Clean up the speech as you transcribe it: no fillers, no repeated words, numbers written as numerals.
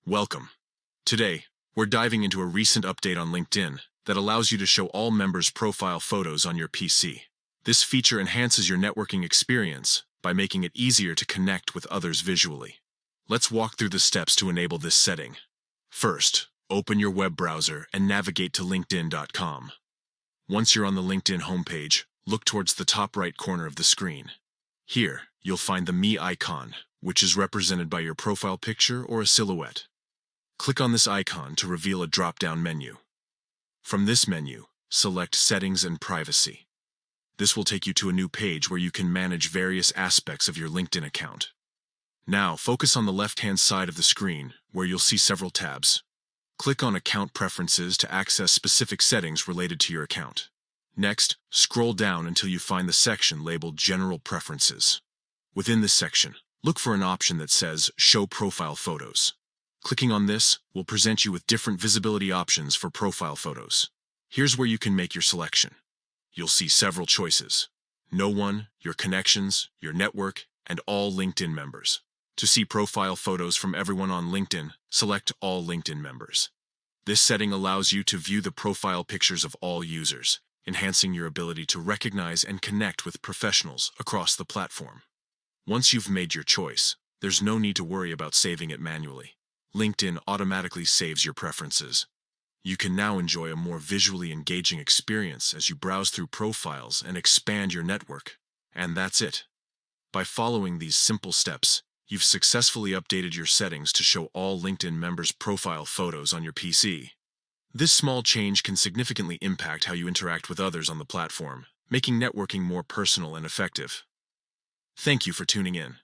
Welcome. Today, we're diving into a recent update on LinkedIn that allows you to show all members' profile photos on your PC. This feature enhances your networking experience by making it easier to connect with others visually. Let's walk through the steps to enable this setting. First, open your web browser and navigate to linkedin.com. Once you're on the LinkedIn homepage, look towards the top right corner of the screen. Here, you'll find the Me icon, which is represented by your profile picture or a silhouette. Click on this icon to reveal a drop-down menu. From this menu, select Settings and Privacy. This will take you to a new page where you can manage various aspects of your LinkedIn account. Now, focus on the left-hand side of the screen, where you'll see several tabs. Click on Account Preferences to access specific settings related to your account. Next, scroll down until you find the section labeled General Preferences. Within this section, look for an option that says Show Profile Photos. Clicking on this will present you with different visibility options for profile photos. Here's where you can make your selection. You'll see several choices: No One, Your Connections, Your Network, and All LinkedIn Members. To see profile photos from everyone on LinkedIn, select All LinkedIn Members. This setting allows you to view the profile pictures of all users, enhancing your ability to recognize and connect with professionals across the platform. Once you've made your choice, there's no need to worry about saving it manually. LinkedIn automatically saves your preferences. You can now enjoy a more visually engaging experience as you browse through profiles and expand your network. And that's it. By following these simple steps, you've successfully updated your settings to show all LinkedIn members' profile photos on your PC. This small change can significantly impact how you interact with others on the platform, making networking more personal and effective. Thank you for tuning in.